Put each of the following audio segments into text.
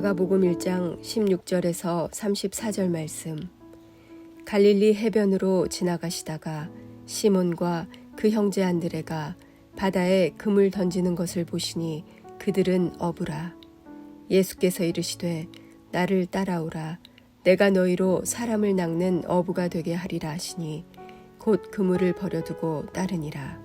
마가복음 1장 16절에서 34절 말씀. 갈릴리 해변으로 지나가시다가 시몬과 그 형제 안드레가 바다에 금을 던지는 것을 보시니 그들은 어부라. 예수께서 이르시되 나를 따라오라. 내가 너희로 사람을 낚는 어부가 되게 하리라 하시니 곧 그물을 버려두고 따르니라.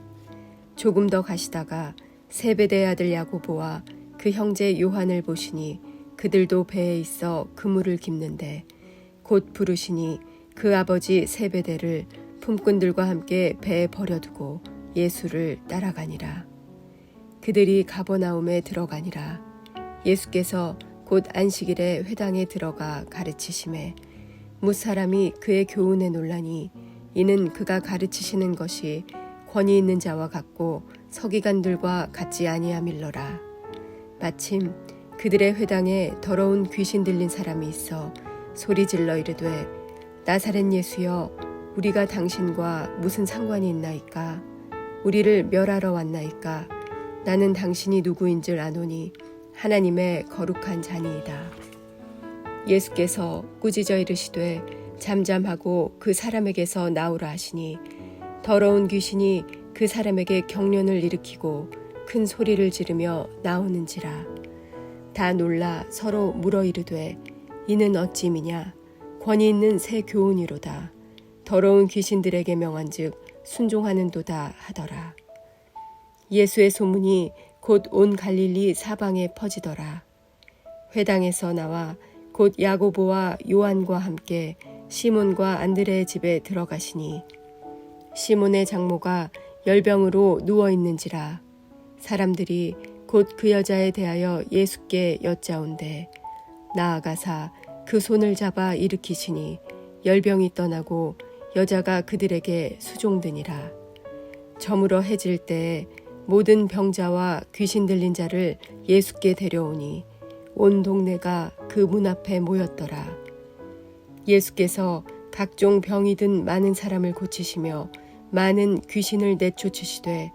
조금 더 가시다가 세베대의 아들 야고보와 그 형제 요한을 보시니 그들도 배에 있어 그물을 깁는데 곧 부르시니 그 아버지 세베대를 품꾼들과 함께 배에 버려두고 예수를 따라가니라. 그들이 가버나움에 들어가니라. 예수께서 곧 안식일에 회당에 들어가 가르치심에 무사람이 그의 교훈에 놀라니 이는 그가 가르치시는 것이 권위 있는 자와 같고 서기관들과 같지 아니함일러라. 마침 그들의 회당에 더러운 귀신 들린 사람이 있어 소리질러 이르되 나사렛 예수여 우리가 당신과 무슨 상관이 있나이까? 우리를 멸하러 왔나이까? 나는 당신이 누구인 줄 아노니 하나님의 거룩한 자니이다. 예수께서 꾸짖어 이르시되 잠잠하고 그 사람에게서 나오라 하시니 더러운 귀신이 그 사람에게 경련을 일으키고 큰 소리를 지르며 나오는지라. 다 놀라 서로 물어 이르되 이는 어찌미냐? 권위 있는 새 교훈이로다. 더러운 귀신들에게 명한즉 순종하는도다 하더라. 예수의 소문이 곧 온 갈릴리 사방에 퍼지더라. 회당에서 나와 곧 야고보와 요한과 함께 시몬과 안드레의 집에 들어가시니 시몬의 장모가 열병으로 누워 있는지라. 사람들이 곧 그 여자에 대하여 예수께 여짜온대 나아가사 그 손을 잡아 일으키시니 열병이 떠나고 여자가 그들에게 수종드니라. 저물어 해질 때에 모든 병자와 귀신 들린 자를 예수께 데려오니 온 동네가 그 문 앞에 모였더라. 예수께서 각종 병이 든 많은 사람을 고치시며 많은 귀신을 내쫓으시되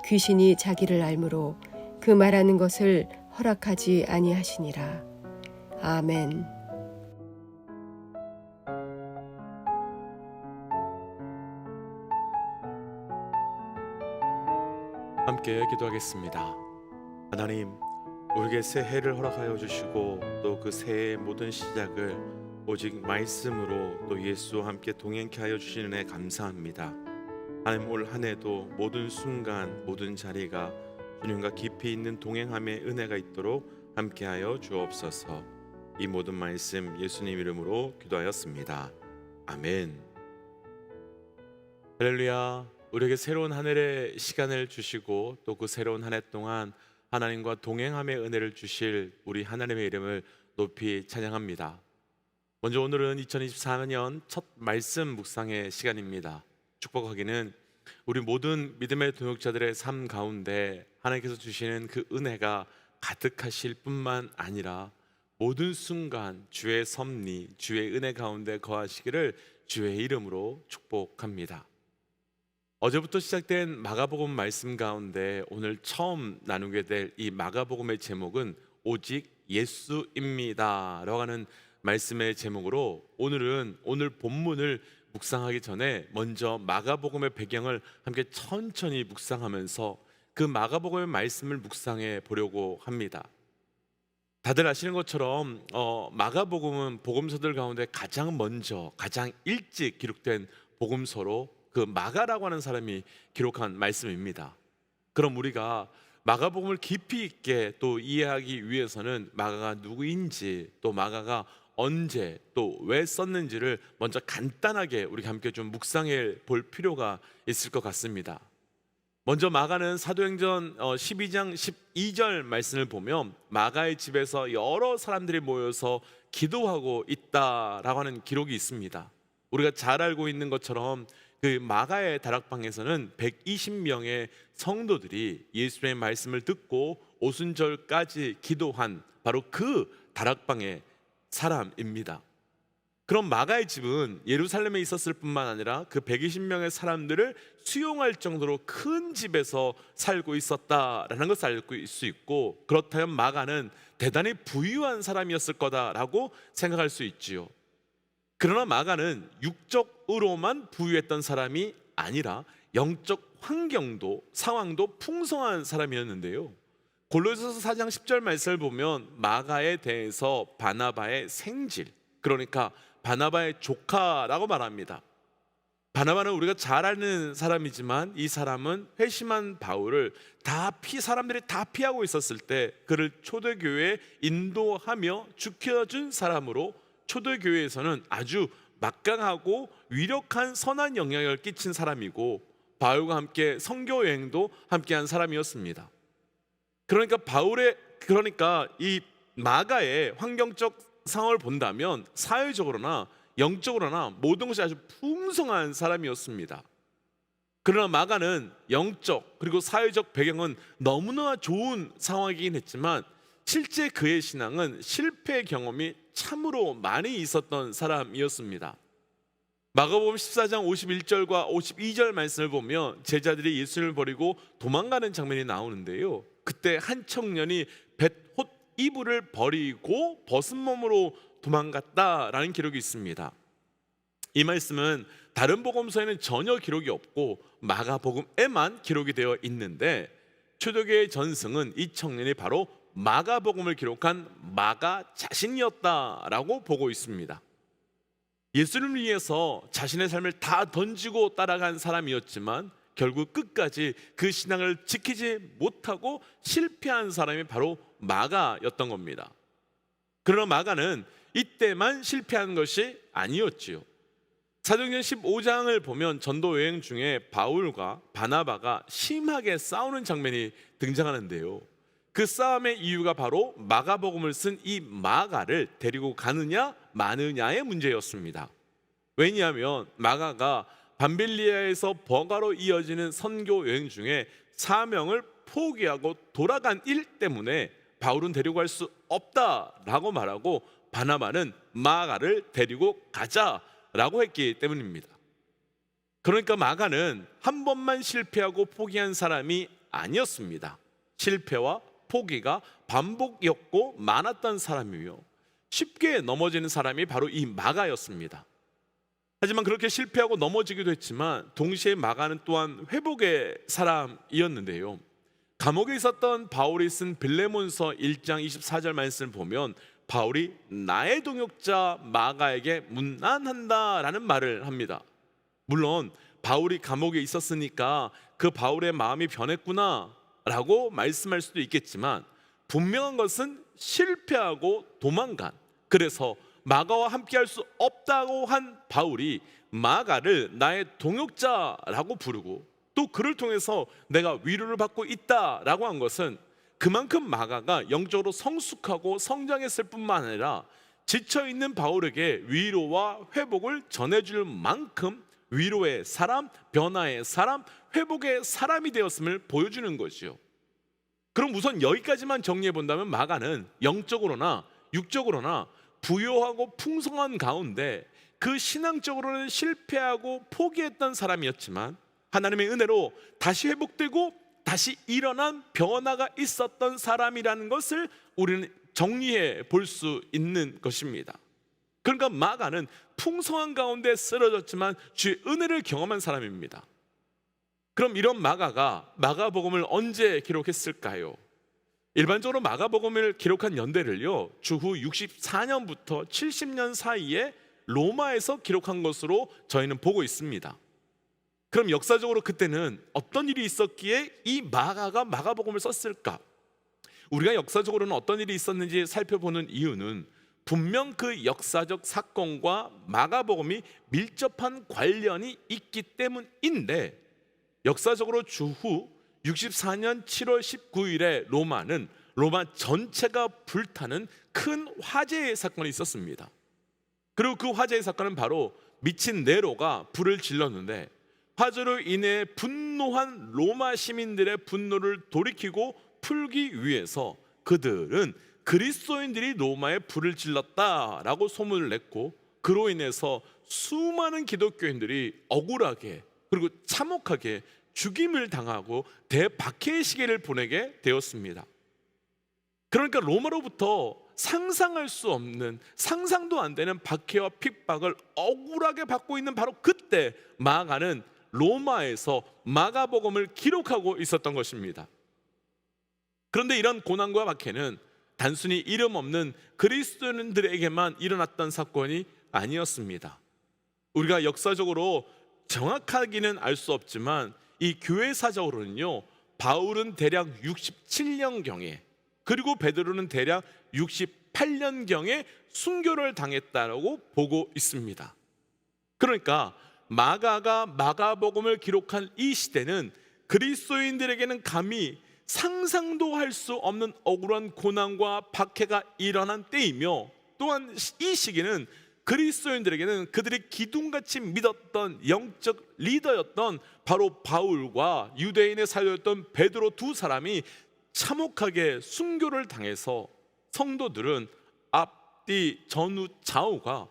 귀신이 자기를 알므로 그 말하는 것을 허락하지 아니하시니라. 아멘. 함께 기도하겠습니다. 하나님, 우리에게 새 해를 허락하여 주시고 또 그 새해의 모든 시작을 오직 말씀으로 또 예수와 함께 동행케 하여 주시는 애 감사합니다. 하나님, 올 한 해도 모든 순간 모든 자리가 주님과 깊이 있는 동행함의 은혜가 있도록 함께하여 주옵소서. 이 모든 말씀 예수님 이름으로 기도하였습니다. 아멘. 할렐루야. 우리에게 새로운 한 해의 시간을 주시고 또 그 새로운 한 해 동안 하나님과 동행함의 은혜를 주실 우리 하나님의 이름을 높이 찬양합니다. 먼저 오늘은 2024년 첫 말씀 묵상의 시간입니다. 축복하기는 우리 모든 믿음의 동역자들의 삶 가운데 하나님께서 주시는 그 은혜가 가득하실 뿐만 아니라 모든 순간 주의 섭리, 주의 은혜 가운데 거하시기를 주의 이름으로 축복합니다. 어제부터 시작된 마가복음 말씀 가운데 오늘 처음 나누게 될 이 마가복음의 제목은 오직 예수입니다 라고 하는 말씀의 제목으로 오늘 본문을 묵상하기 전에 먼저 마가복음의 배경을 함께 천천히 묵상하면서 그 마가복음의 말씀을 묵상해 보려고 합니다. 다들 아시는 것처럼 마가복음은 복음서들 가운데 가장 먼저 가장 일찍 기록된 복음서로 그 마가라고 하는 사람이 기록한 말씀입니다. 그럼 우리가 마가복음을 깊이 있게 또 이해하기 위해서는 마가가 누구인지 또 마가가 언제 또 왜 썼는지를 먼저 간단하게 우리가 함께 좀 묵상해 볼 필요가 있을 것 같습니다. 먼저 마가는 사도행전 12장 12절 말씀을 보면 마가의 집에서 여러 사람들이 모여서 기도하고 있다라고 하는 기록이 있습니다. 우리가 잘 알고 있는 것처럼 그 마가의 다락방에서는 120명의 성도들이 예수의 말씀을 듣고 오순절까지 기도한 바로 그 다락방의 사람입니다. 그럼 마가의 집은 예루살렘에 있었을 뿐만 아니라 그 120명의 사람들을 수용할 정도로 큰 집에서 살고 있었다라는 것을 알 수 있고, 그렇다면 마가는 대단히 부유한 사람이었을 거다라고 생각할 수 있지요. 그러나 마가는 육적으로만 부유했던 사람이 아니라 영적 환경도 상황도 풍성한 사람이었는데요. 골로새서 4장 10절 말씀을 보면 마가에 대해서 바나바의 생질, 그러니까 바나바의 조카라고 말합니다. 바나바는 우리가 잘 아는 사람이지만 이 사람은 회심한 바울을 사람들이 다 피하고 있었을 때 그를 초대교회에 인도하며 지켜준 사람으로 초대교회에서는 아주 막강하고 위력한 선한 영향을 끼친 사람이고 바울과 함께 선교 여행도 함께한 사람이었습니다. 그러니까 이 마가의 환경적 상황을 본다면 사회적으로나 영적으로나 모든 것이 아주 풍성한 사람이었습니다. 그러나 마가는 영적 그리고 사회적 배경은 너무나 좋은 상황이긴 했지만 실제 그의 신앙은 실패 경험이 참으로 많이 있었던 사람이었습니다. 마가복음 14장 51절과 52절 말씀을 보면 제자들이 예수를 버리고 도망가는 장면이 나오는데요. 그때 한 청년이 뱃옷 이불을 버리고 벗은 몸으로 도망갔다라는 기록이 있습니다. 이 말씀은 다른 복음서에는 전혀 기록이 없고 마가복음에만 기록이 되어 있는데 초대교회의 전승은 이 청년이 바로 마가복음을 기록한 마가 자신이었다라고 보고 있습니다. 예수를 위해서 자신의 삶을 다 던지고 따라간 사람이었지만 결국 끝까지 그 신앙을 지키지 못하고 실패한 사람이 바로 마가였던 겁니다. 그러나 마가는 이때만 실패한 것이 아니었지요. 사도행전 15장을 보면 전도 여행 중에 바울과 바나바가 심하게 싸우는 장면이 등장하는데요. 그 싸움의 이유가 바로 마가복음을 쓴 이 마가를 데리고 가느냐 마느냐의 문제였습니다. 왜냐하면 마가가 밤빌리아에서 버가로 이어지는 선교 여행 중에 사명을 포기하고 돌아간 일 때문에 바울은 데리고 갈 수 없다라고 말하고 바나바는 마가를 데리고 가자라고 했기 때문입니다. 그러니까 마가는 한 번만 실패하고 포기한 사람이 아니었습니다. 실패와 포기가 반복이었고 많았던 사람이며 쉽게 넘어지는 사람이 바로 이 마가였습니다. 하지만 그렇게 실패하고 넘어지기도 했지만 동시에 마가는 또한 회복의 사람이었는데요. 감옥에 있었던 바울이 쓴 빌레몬서 1장 24절 말씀을 보면 바울이 나의 동역자 마가에게 문안한다라는 말을 합니다. 물론 바울이 감옥에 있었으니까 그 바울의 마음이 변했구나 라고 말씀할 수도 있겠지만 분명한 것은 실패하고 도망간, 그래서 마가와 함께할 수 없다고 한 바울이 마가를 나의 동역자라고 부르고 또 그를 통해서 내가 위로를 받고 있다라고 한 것은 그만큼 마가가 영적으로 성숙하고 성장했을 뿐만 아니라 지쳐있는 바울에게 위로와 회복을 전해줄 만큼 위로의 사람, 변화의 사람, 회복의 사람이 되었음을 보여주는 것이요. 그럼 우선 여기까지만 정리해 본다면 마가는 영적으로나 육적으로나 부요하고 풍성한 가운데 그 신앙적으로는 실패하고 포기했던 사람이었지만 하나님의 은혜로 다시 회복되고 다시 일어난 변화가 있었던 사람이라는 것을 우리는 정리해 볼 수 있는 것입니다. 그러니까 마가는 풍성한 가운데 쓰러졌지만 주의 은혜를 경험한 사람입니다. 그럼 이런 마가가 마가복음을 언제 기록했을까요? 일반적으로 마가복음을 기록한 연대를요, 주후 64년부터 70년 사이에 로마에서 기록한 것으로 저희는 보고 있습니다. 그럼 역사적으로 그때는 어떤 일이 있었기에 이 마가가 마가복음을 썼을까? 우리가 역사적으로는 어떤 일이 있었는지 살펴보는 이유는 분명 그 역사적 사건과 마가복음이 밀접한 관련이 있기 때문인데, 역사적으로 주후 64년 7월 19일에 로마 전체가 불타는 큰 화재의 사건이 있었습니다. 그리고 그 화재의 사건은 바로 미친 네로가 불을 질렀는데 화재로 인해 분노한 로마 시민들의 분노를 돌이키고 풀기 위해서 그들은 그리스도인들이 로마에 불을 질렀다라고 소문을 냈고, 그로 인해서 수많은 기독교인들이 억울하게 그리고 참혹하게 죽임을 당하고 대박해의 시기를 보내게 되었습니다. 그러니까 로마로부터 상상할 수 없는, 상상도 안 되는 박해와 핍박을 억울하게 받고 있는 바로 그때 마가는 로마에서 마가복음을 기록하고 있었던 것입니다. 그런데 이런 고난과 박해는 단순히 이름 없는 그리스도인들에게만 일어났던 사건이 아니었습니다. 우리가 역사적으로 정확하게는 알 수 없지만 이 교회사적으로는요, 바울은 대략 67년경에, 그리고 베드로는 대략 68년경에 순교를 당했다라고 보고 있습니다. 그러니까 마가가 마가복음을 기록한 이 시대는 그리스도인들에게는 감히 상상도 할 수 없는 억울한 고난과 박해가 일어난 때이며, 또한 이 시기는 그리스도인들에게는 그들이 기둥같이 믿었던 영적 리더였던 바로 바울과 유대인의 사도였던 베드로 두 사람이 참혹하게 순교를 당해서 성도들은 앞뒤 전후 좌우가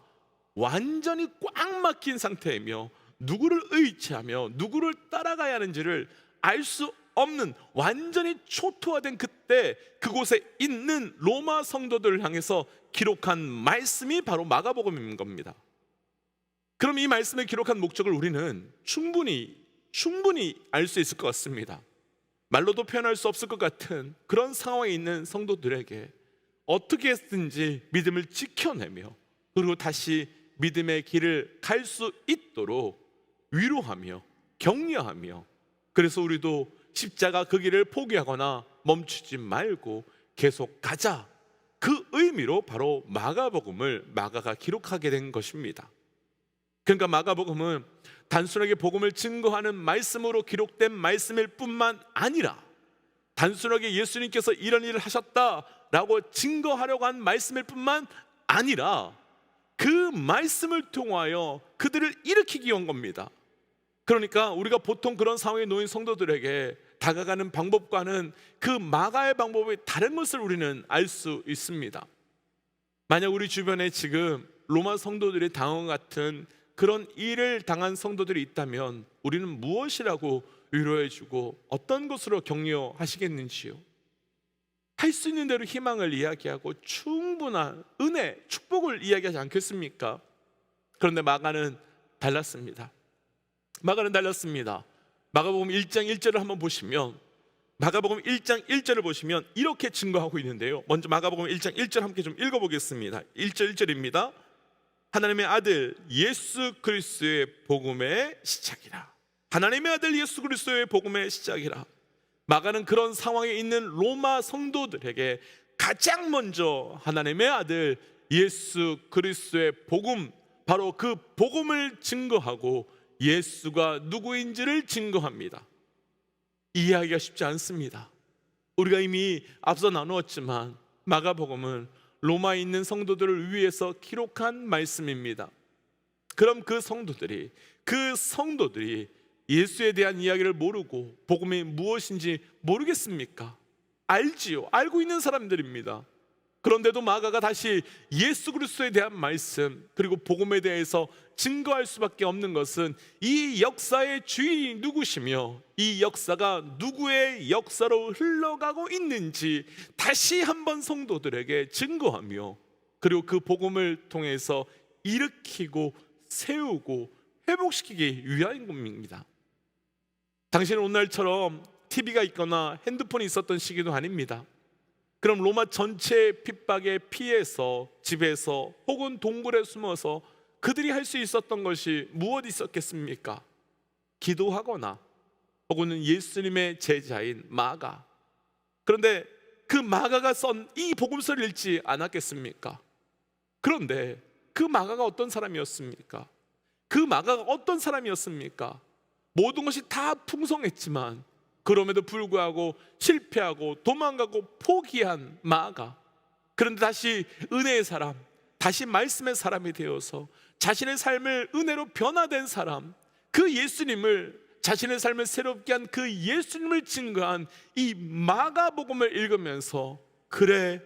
완전히 꽉 막힌 상태이며 누구를 의지하며 누구를 따라가야 하는지를 알 수 없는 완전히 초토화된 그때 그곳에 있는 로마 성도들을 향해서 기록한 말씀이 바로 마가복음인 겁니다. 그럼 이 말씀을 기록한 목적을 우리는 충분히 알 수 있을 것 같습니다. 말로도 표현할 수 없을 것 같은 그런 상황에 있는 성도들에게 어떻게 해서든지 믿음을 지켜내며 그리고 다시 믿음의 길을 갈 수 있도록 위로하며 격려하며, 그래서 우리도 십자가 그 길을 포기하거나 멈추지 말고 계속 가자, 그 의미로 바로 마가복음을 마가가 기록하게 된 것입니다. 그러니까 마가복음은 단순하게 복음을 증거하는 말씀으로 기록된 말씀일 뿐만 아니라 단순하게 예수님께서 이런 일을 하셨다라고 증거하려고 한 말씀일 뿐만 아니라 그 말씀을 통하여 그들을 일으키기 위한 겁니다. 그러니까 우리가 보통 그런 상황에 놓인 성도들에게 다가가는 방법과는 그 마가의 방법이 다른 것을 우리는 알 수 있습니다. 만약 우리 주변에 지금 로마 성도들이 당한 같은 그런 일을 당한 성도들이 있다면 우리는 무엇이라고 위로해주고 어떤 것으로 격려하시겠는지요? 할 수 있는 대로 희망을 이야기하고 충분한 은혜, 축복을 이야기하지 않겠습니까? 그런데 마가는 달랐습니다. 마가복음 1장 1절을 한번 보시면, 마가복음 1장 1절을 보시면 이렇게 증거하고 있는데요. 먼저 마가복음 1장 1절 함께 좀 읽어보겠습니다. 1절 1절입니다. 하나님의 아들 예수 그리스도의 복음의 시작이라. 하나님의 아들 예수 그리스도의 복음의 시작이라. 마가는 그런 상황에 있는 로마 성도들에게 가장 먼저 하나님의 아들 예수 그리스도의 복음, 바로 그 복음을 증거하고 예수가 누구인지를 증거합니다. 이해하기가 쉽지 않습니다. 우리가 이미 앞서 나누었지만 마가복음은 로마에 있는 성도들을 위해서 기록한 말씀입니다. 그럼 그 성도들이 예수에 대한 이야기를 모르고 복음이 무엇인지 모르겠습니까? 알지요. 알고 있는 사람들입니다. 그런데도 마가가 다시 예수 그리스도에 대한 말씀 그리고 복음에 대해서 증거할 수밖에 없는 것은 이 역사의 주인이 누구시며 이 역사가 누구의 역사로 흘러가고 있는지 다시 한번 성도들에게 증거하며, 그리고 그 복음을 통해서 일으키고 세우고 회복시키기 위한 겁니다. 당신은 오늘처럼 TV가 있거나 핸드폰이 있었던 시기도 아닙니다. 그럼 로마 전체 핍박에 피해서 집에서 혹은 동굴에 숨어서 그들이 할 수 있었던 것이 무엇이 있었겠습니까? 기도하거나 혹은 예수님의 제자인 마가. 그런데 그 마가가 쓴 이 복음서를 읽지 않았겠습니까? 그런데 그 마가가 어떤 사람이었습니까? 모든 것이 다 풍성했지만 그럼에도 불구하고 실패하고 도망가고 포기한 마가, 그런데 다시 은혜의 사람, 다시 말씀의 사람이 되어서 자신의 삶을 은혜로 변화된 사람, 그 예수님을, 자신의 삶을 새롭게 한 그 예수님을 증거한 이 마가복음을 읽으면서 그래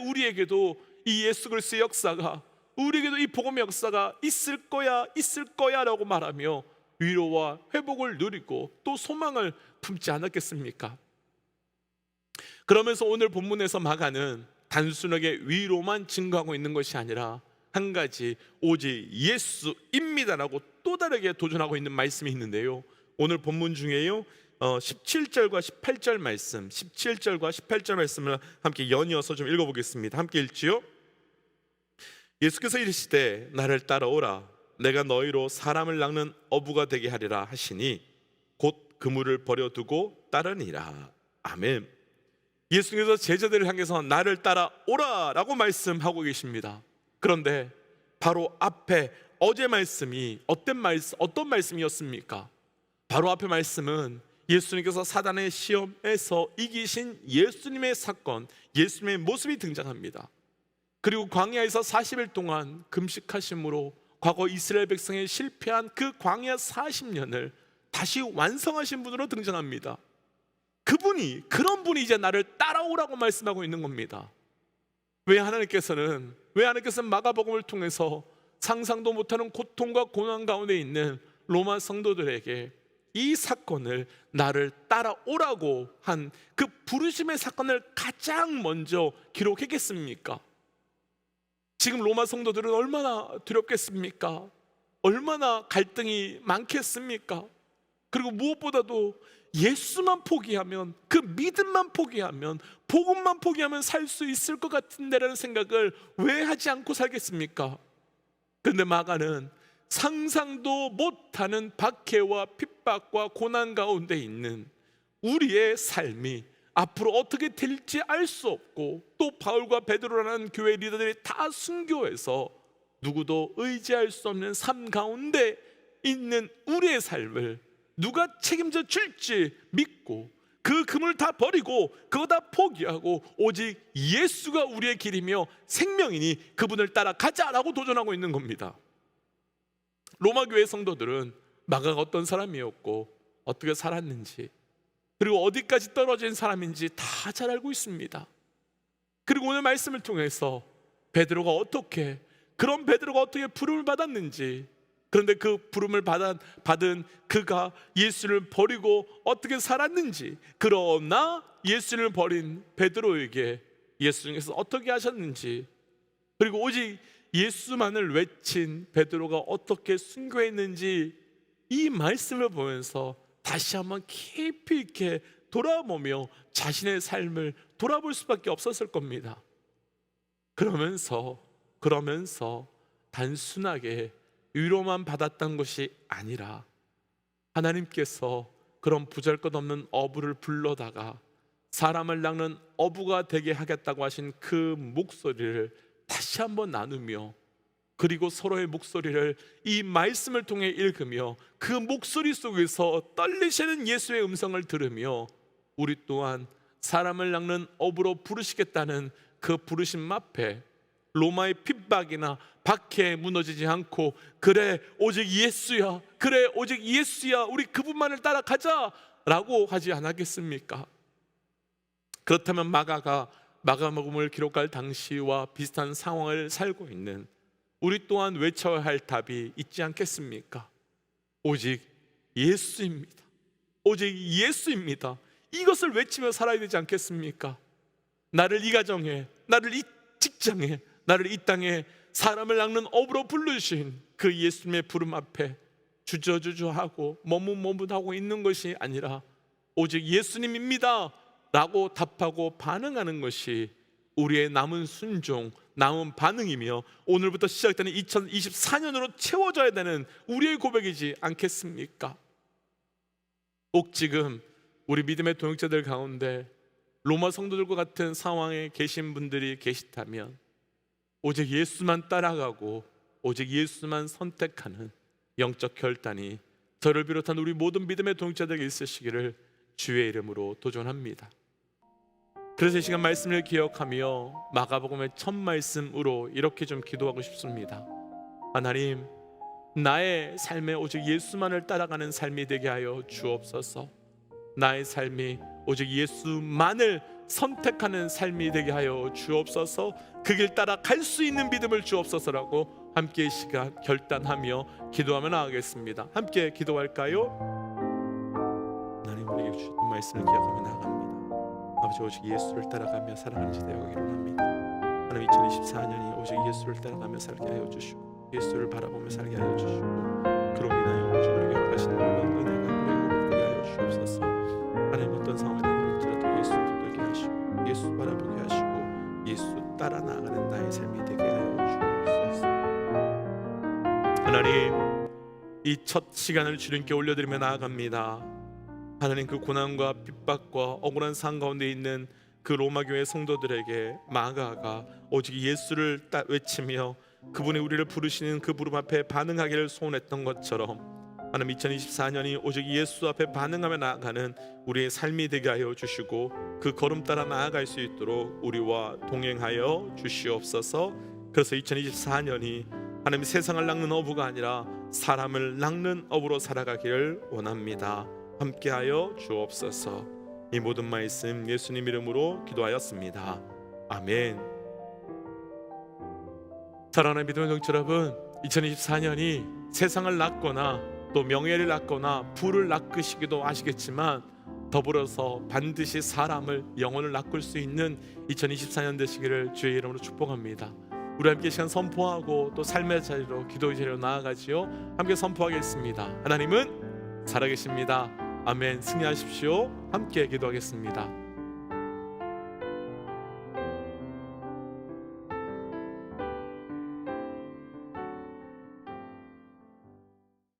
우리에게도 이 예수 그리스도의 역사가, 우리에게도 이 복음의 역사가 있을 거야 라고 말하며 위로와 회복을 누리고 또 소망을 품지 않았겠습니까? 그러면서 오늘 본문에서 마가는 단순하게 위로만 증거하고 있는 것이 아니라 한 가지 오직 예수입니다라고 또 다르게 도전하고 있는 말씀이 있는데요. 오늘 본문 중에요 17절과 18절 말씀, 17절과 18절 말씀을 함께 연이어서 좀 읽어보겠습니다. 함께 읽지요. 예수께서 이르시되 나를 따라오라. 내가 너희로 사람을 낚는 어부가 되게 하리라 하시니 곧 그물을 버려두고 따르니라. 아멘. 예수님께서 제자들을 향해서 나를 따라오라 라고 말씀하고 계십니다. 그런데 바로 앞에 어제 말씀이 어떤 말씀이었습니까? 바로 앞에 말씀은 예수님께서 사단의 시험에서 이기신 예수님의 사건, 예수님의 모습이 등장합니다. 그리고 광야에서 40일 동안 금식하심으로 과거 이스라엘 백성의 실패한 그 광야 40년을 다시 완성하신 분으로 등장합니다. 그런 분이 이제 나를 따라오라고 말씀하고 있는 겁니다. 왜 하나님께서는 마가복음을 통해서 상상도 못하는 고통과 고난 가운데 있는 로마 성도들에게 이 사건을 나를 따라오라고 한 그 부르심의 사건을 가장 먼저 기록했겠습니까? 지금 로마 성도들은 얼마나 두렵겠습니까? 얼마나 갈등이 많겠습니까? 그리고 무엇보다도 예수만 포기하면, 그 믿음만 포기하면, 복음만 포기하면 살 수 있을 것 같은데라는 생각을 왜 하지 않고 살겠습니까? 그런데 마가는 상상도 못하는 박해와 핍박과 고난 가운데 있는 우리의 삶이 앞으로 어떻게 될지 알 수 없고, 또 바울과 베드로라는 교회 리더들이 다 순교해서 누구도 의지할 수 없는 삶 가운데 있는 우리의 삶을 누가 책임져 줄지 믿고 그 금을 다 버리고 그거 다 포기하고 오직 예수가 우리의 길이며 생명이니 그분을 따라가자라고 도전하고 있는 겁니다. 로마 교회 성도들은 마가가 어떤 사람이었고 어떻게 살았는지, 그리고 어디까지 떨어진 사람인지 다 잘 알고 있습니다. 그리고 오늘 말씀을 통해서 베드로가 어떻게 부름을 받았는지, 그런데 그 부름을 받은 그가 예수를 버리고 어떻게 살았는지, 그러나 예수를 버린 베드로에게 예수님께서 어떻게 하셨는지, 그리고 오직 예수만을 외친 베드로가 어떻게 순교했는지, 이 말씀을 보면서 다시 한번 깊이 있게 돌아보며 자신의 삶을 돌아볼 수밖에 없었을 겁니다. 그러면서 단순하게 위로만 받았던 것이 아니라 하나님께서 그런 보잘것없는 어부를 불러다가 사람을 낚는 어부가 되게 하겠다고 하신 그 목소리를 다시 한번 나누며, 그리고 서로의 목소리를 이 말씀을 통해 읽으며 그 목소리 속에서 떨리시는 예수의 음성을 들으며 우리 또한 사람을 낚는 어부로 부르시겠다는 그 부르심 앞에 로마의 핍박이나 박해에 무너지지 않고 그래 오직 예수야, 우리 그분만을 따라가자 라고 하지 않았겠습니까? 그렇다면 마가복음을 기록할 당시와 비슷한 상황을 살고 있는 우리 또한 외쳐야 할 답이 있지 않겠습니까? 오직 예수입니다. 오직 예수입니다. 이것을 외치며 살아야 되지 않겠습니까? 나를 이 가정에, 나를 이 직장에, 나를 이 땅에 사람을 낚는 어부로 부르신 그 예수님의 부름 앞에 주저주저하고 머뭇머뭇하고 있는 것이 아니라 오직 예수님입니다 라고 답하고 반응하는 것이 우리의 남은 순종, 남은 반응이며 오늘부터 시작되는 2024년으로 채워져야 되는 우리의 고백이지 않겠습니까? 꼭 지금 우리 믿음의 동역자들 가운데 로마 성도들과 같은 상황에 계신 분들이 계시다면 오직 예수만 따라가고 오직 예수만 선택하는 영적 결단이 저를 비롯한 우리 모든 믿음의 동역자들에게 있으시기를 주의 이름으로 도전합니다. 그래서 이 시간 말씀을 기억하며 마가복음의 첫 말씀으로 이렇게 좀 기도하고 싶습니다. 하나님, 나의 삶에 오직 예수만을 따라가는 삶이 되게 하여 주옵소서. 나의 삶이 오직 예수만을 선택하는 삶이 되게 하여 주옵소서. 그 길 따라 갈 수 있는 믿음을 주옵소서라고 함께 이 시간 결단하며 기도하며 나아가겠습니다. 함께 기도할까요? 하나님, 우리에게 주셨던 말씀을 기억하며 나아갑니다. 아버지 오직 예수를 따라가며 살아가는 지 되어가기를 원합니다. 하나님 2024년이 오직 예수를 따라가며 살게 하여 주시고 예수를 바라보며 살게 하여 주시고 그로 인하여 오직 우리에게 허락하신 놀라운 은혜가 우리에게 있게 하여 주옵소서. 하나님 어떤 상황이 되더라도 예수 붙들게 하시고 예수 바라보게 하시고 예수 따라 나아가는 나의 삶이 되게 하여 주옵소서. 하나님 이 첫 시간을 주님께 올려드리며 나아갑니다. 하나님 그 고난과 핍박과 억울한 상황 가운데 있는 그 로마 교회 성도들에게 마가가 오직 예수를 외치며 그분이 우리를 부르시는 그 부름 앞에 반응하기를 소원했던 것처럼 하나님 2024년이 오직 예수 앞에 반응하며 나아가는 우리의 삶이 되게 하여 주시고 그 걸음 따라 나아갈 수 있도록 우리와 동행하여 주시옵소서. 그래서 2024년이 하나님 세상을 낚는 어부가 아니라 사람을 낚는 어부로 살아가기를 원합니다. 함께하여 주옵소서. 이 모든 말씀 예수님 이름으로 기도하였습니다. 아멘. 사랑하는 믿음의 동지 여러분, 2024년이 세상을 낚거나 또 명예를 낚거나 부를 낚으시기도 하시겠지만 더불어서 반드시 사람을 영혼을 낚을 수 있는 2024년 되시기를 주의 이름으로 축복합니다. 우리 함께 시간 선포하고 또 삶의 자리로 기도의 자리로 나아가지요. 함께 선포하겠습니다. 하나님은 살아계십니다. 아멘. 승리하십시오. 함께 기도하겠습니다.